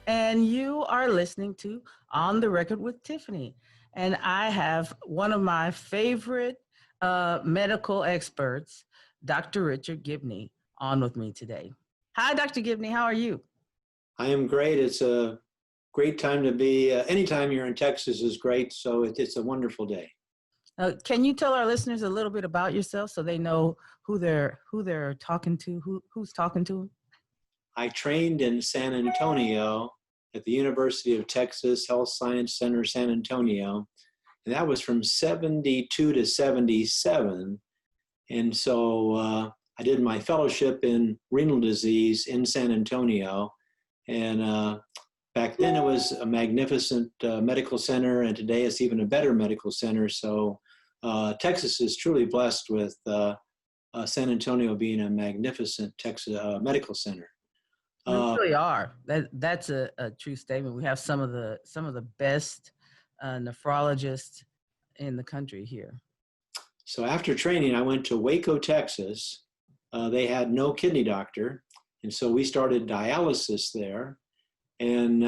and you are listening to On the Record with Tiffany. And I have one of my favorite medical experts, Dr. Richard Gibney, on with me today. Hi, Dr. Gibney. How are you? I am great. It's a great time to be. Anytime you're in Texas is great. So it's a wonderful day. Can you tell our listeners a little bit about yourself so they know who they're talking to, who's talking to them? I trained in San Antonio at the University of Texas Health Science Center, San Antonio. And that was from 72 to 77. And so I did my fellowship in renal disease in San Antonio. And back then it was a magnificent medical center, and today it's even a better medical center. So Texas is truly blessed with San Antonio being a magnificent Texas medical center. We really are. That's a true statement. We have some of the best nephrologists in the country here. So after training, I went to Waco, Texas. They had no kidney doctor, and so we started dialysis there. And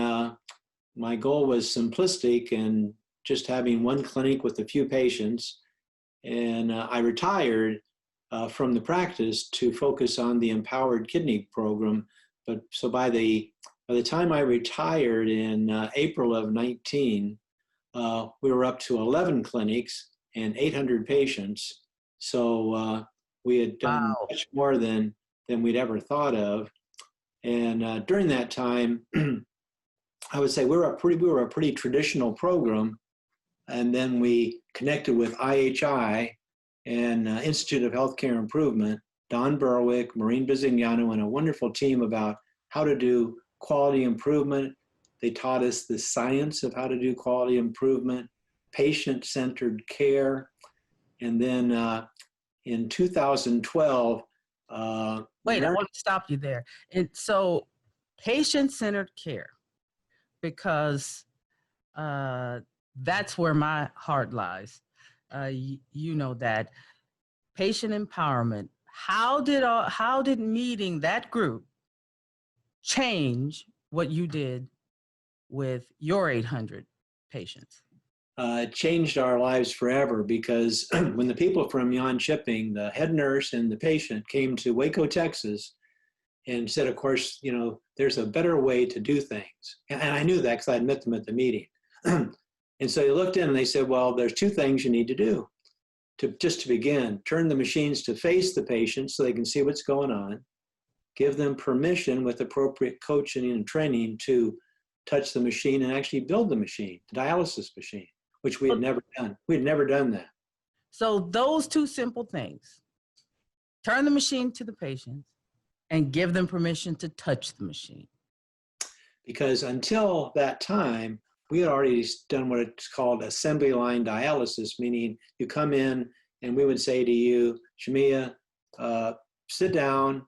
my goal was simplistic and just having one clinic with a few patients. And I retired from the practice to focus on the Empowered Kidney program. But so by the time I retired in April of 19, we were up to 11 clinics and 800 patients. So we had done much more than we'd ever thought of. And during that time, I would say we were a pretty traditional program. And then we connected with IHI and Institute of Healthcare Improvement, Don Berwick, Maureen Bizignano, and a wonderful team about how to do quality improvement. They taught us the science of how to do quality improvement, patient-centered care. And then in 2012, wait, I want to stop you there. And so patient-centered care, because that's where my heart lies. You know that. Patient empowerment. How did meeting that group change what you did with your 800 patients? It changed our lives forever, because when the people from Yon Shipping, the head nurse and the patient, came to Waco, Texas, and said, of course, there's a better way to do things. And I knew that because I'd met them at the meeting. And so they looked in and they said, well, there's two things you need to do. To begin, turn the machines to face the patient so they can see what's going on. Give them permission with appropriate coaching and training to touch the machine and actually build the machine, the dialysis machine, which we had never done. We had never done that. So those two simple things, turn the machine to the patient and give them permission to touch the machine. Because until that time, we had already done what it's called assembly line dialysis, meaning you come in and we would say to you, Shamia, sit down,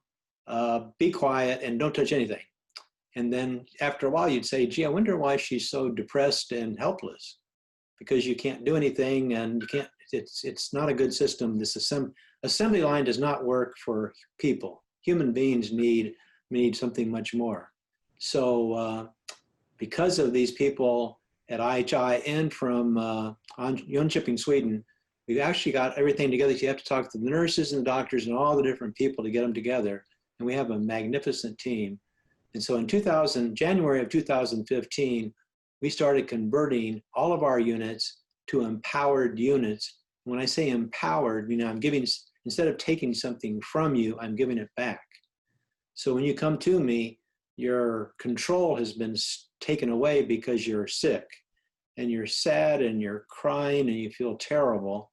be quiet, and don't touch anything. And then after a while, you'd say, gee, I wonder why she's so depressed and helpless, because you can't do anything and you can't, it's not a good system. This assembly line does not work for people. Human beings need something much more. So because of these people at IHI and from Jönköping, Sweden, we've actually got everything together. You have to talk to the nurses and the doctors and all the different people to get them together. And we have a magnificent team. And so in January of 2015, we started converting all of our units to empowered units. When I say empowered, I'm giving, instead of taking something from you, I'm giving it back. So when you come to me, your control has been taken away because you're sick and you're sad and you're crying and you feel terrible.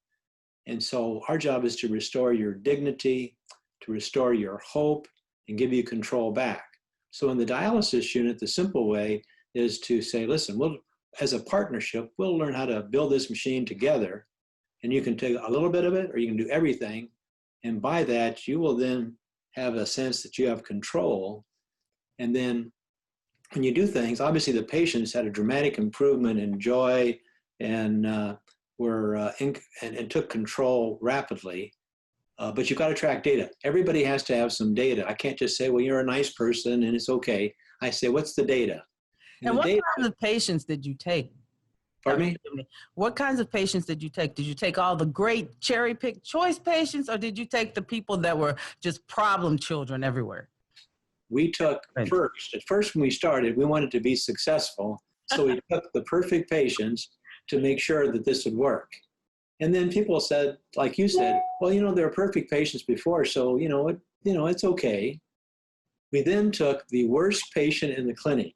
And so our job is to restore your dignity, to restore your hope, and give you control back. So in the dialysis unit, the simple way is to say, listen, as a partnership, we'll learn how to build this machine together. And you can take a little bit of it or you can do everything. And by that, you will then have a sense that you have control. And then when you do things, obviously the patients had a dramatic improvement in joy and and took control rapidly. But you've got to track data. Everybody has to have some data. I can't just say, well, you're a nice person and it's okay. I say, what's the data? And And the what data, kinds of patients did you take? pardon me? What kinds of patients did you take? Did you take all the great cherry-picked choice patients, or did you take the people that were just problem children everywhere? We took Right. at first when we started, we wanted to be successful. So we took the perfect patients to make sure that this would work. And then people said, like you said, well, there were perfect patients before, so, it's okay. We then took the worst patient in the clinic,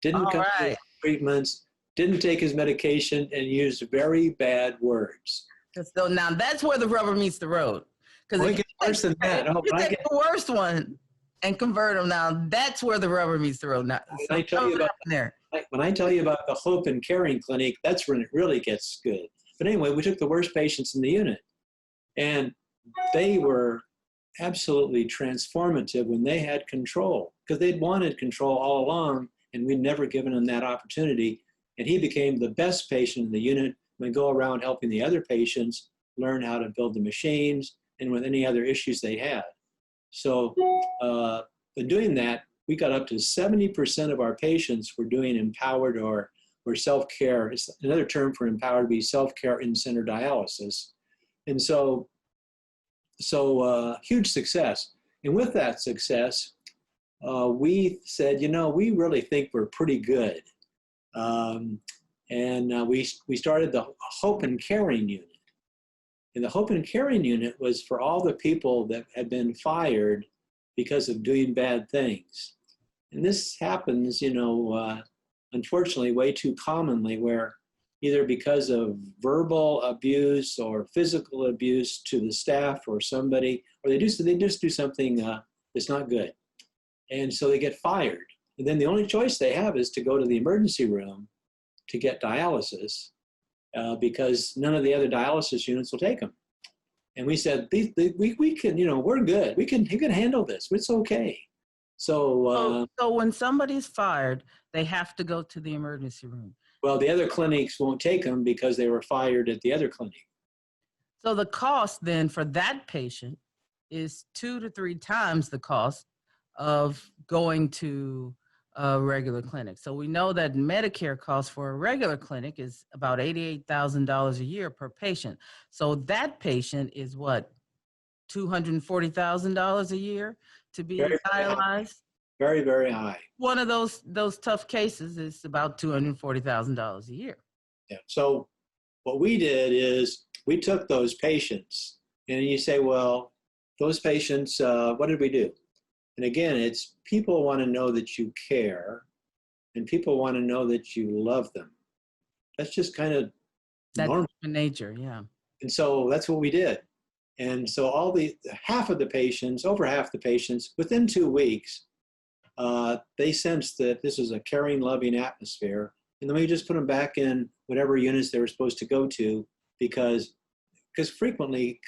didn't All come to right. his treatments, didn't take his medication, and used very bad words. So now that's where the rubber meets the road. Because Well, if it gets worse than that. you take the worst one and convert them, now that's where the rubber meets the road. Now, so I tell you about there. when I tell you about the Hope and Caring Clinic, that's when it really gets good. But anyway, we took the worst patients in the unit, and they were absolutely transformative when they had control, because they'd wanted control all along, and we'd never given them that opportunity. And he became the best patient in the unit. We go around helping the other patients learn how to build the machines and with any other issues they had. So in doing that, we got up to 70% of our patients were doing empowered or self-care. It's another term for empowered would be self-care in-center dialysis. And so huge success. And with that success, we said, we really think we're pretty good. We started the Hope and Caring Unit. And the Hope and Caring Unit was for all the people that had been fired because of doing bad things. And this happens, unfortunately, way too commonly, where either because of verbal abuse or physical abuse to the staff or somebody, or they just do something that's not good. And so they get fired. And then the only choice they have is to go to the emergency room to get dialysis because none of the other dialysis units will take them. And we said, we can, we're good. You can handle this. It's okay. So when somebody's fired, they have to go to the emergency room. Well, the other clinics won't take them because they were fired at the other clinic. So the cost then for that patient is 2 to 3 times the cost of going to a regular clinic. So we know that Medicare cost for a regular clinic is about $88,000 a year per patient. So that patient is what, $240,000 a year to be dialyzed? Very, very high. One of those tough cases is about $240,000 a year. Yeah. So what we did is we took those patients, and you say, well, those patients, what did we do? And again, it's people want to know that you care, and people want to know that you love them. That's just kind of normal. That's nature, yeah. And so that's what we did. And so over half the patients, within 2 weeks, they sensed that this is a caring, loving atmosphere. And then we just put them back in whatever units they were supposed to go to because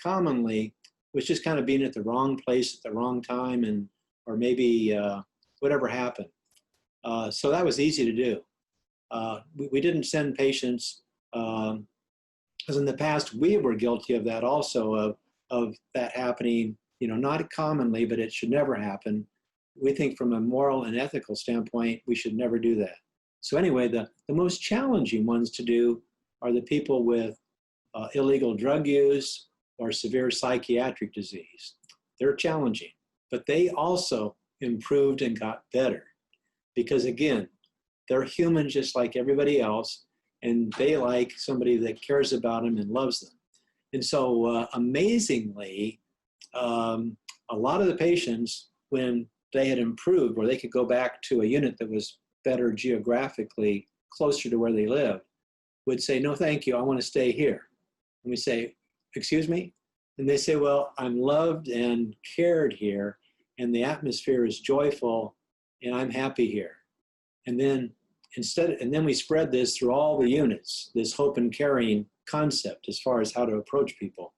commonly, it was just kind of being at the wrong place at the wrong time or maybe whatever happened. So that was easy to do. We didn't send patients, because in the past we were guilty of that also, of that happening, not commonly, but it should never happen. We think from a moral and ethical standpoint, we should never do that. So anyway, the most challenging ones to do are the people with illegal drug use or severe psychiatric disease. They're challenging, but they also improved and got better because again, they're human just like everybody else, and they like somebody that cares about them and loves them. And so amazingly, a lot of the patients, when they had improved, or they could go back to a unit that was better geographically, closer to where they lived, would say, no, thank you, I want to stay here. And we say, excuse me? And they say, well, I'm loved and cared here, and the atmosphere is joyful, and I'm happy here. And then we spread this through all the units, this hope and caring concept as far as how to approach people.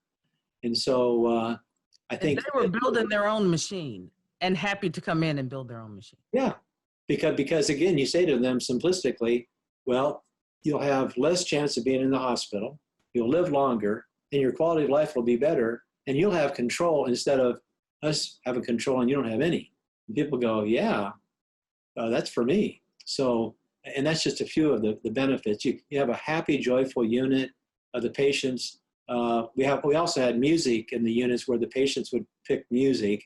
And so I think they were building their own machine and happy to come in and build their own machine. Yeah, because again, you say to them simplistically, well, you'll have less chance of being in the hospital, you'll live longer, and your quality of life will be better, and you'll have control instead of us having control and you don't have any. And people go, yeah, that's for me. So and that's just a few of the benefits. You have a happy, joyful unit of the patients. We also had music in the units where the patients would pick music,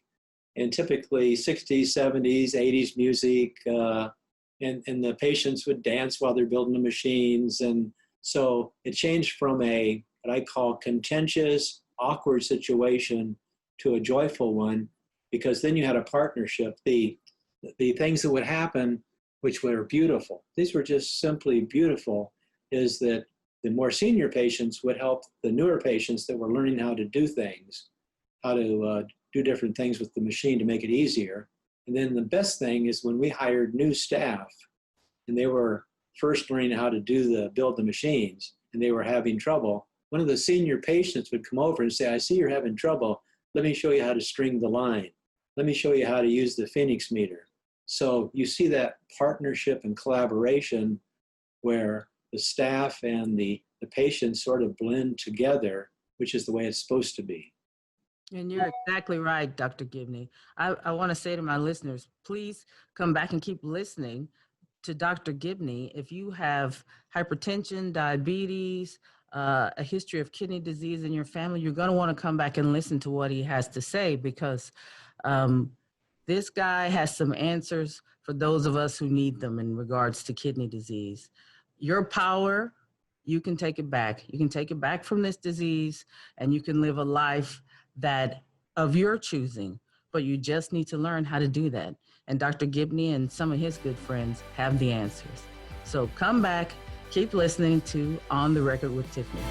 and typically 60s, 70s, 80s music, and the patients would dance while they're building the machines. And so it changed from what I call contentious, awkward situation to a joyful one, because then you had a partnership. The things that would happen, which were beautiful, these were just simply beautiful, is that the more senior patients would help the newer patients that were learning how to do things, how to do different things with the machine to make it easier. And then the best thing is when we hired new staff and they were first learning how to build the machines and they were having trouble, one of the senior patients would come over and say, I see you're having trouble. Let me show you how to string the line. Let me show you how to use the Phoenix meter. So you see that partnership and collaboration where the staff and the patients sort of blend together, which is the way it's supposed to be. And you're exactly right, Dr. Gibney. I want to say to my listeners, please come back and keep listening to Dr. Gibney. If you have hypertension, diabetes, a history of kidney disease in your family, you're going to want to come back and listen to what he has to say, because this guy has some answers for those of us who need them in regards to kidney disease. Your power, you can take it back. You can take it back from this disease, and you can live a life that of your choosing, but you just need to learn how to do that. And Dr. Gibney and some of his good friends have the answers. So come back, keep listening to On the Record with Tiffany.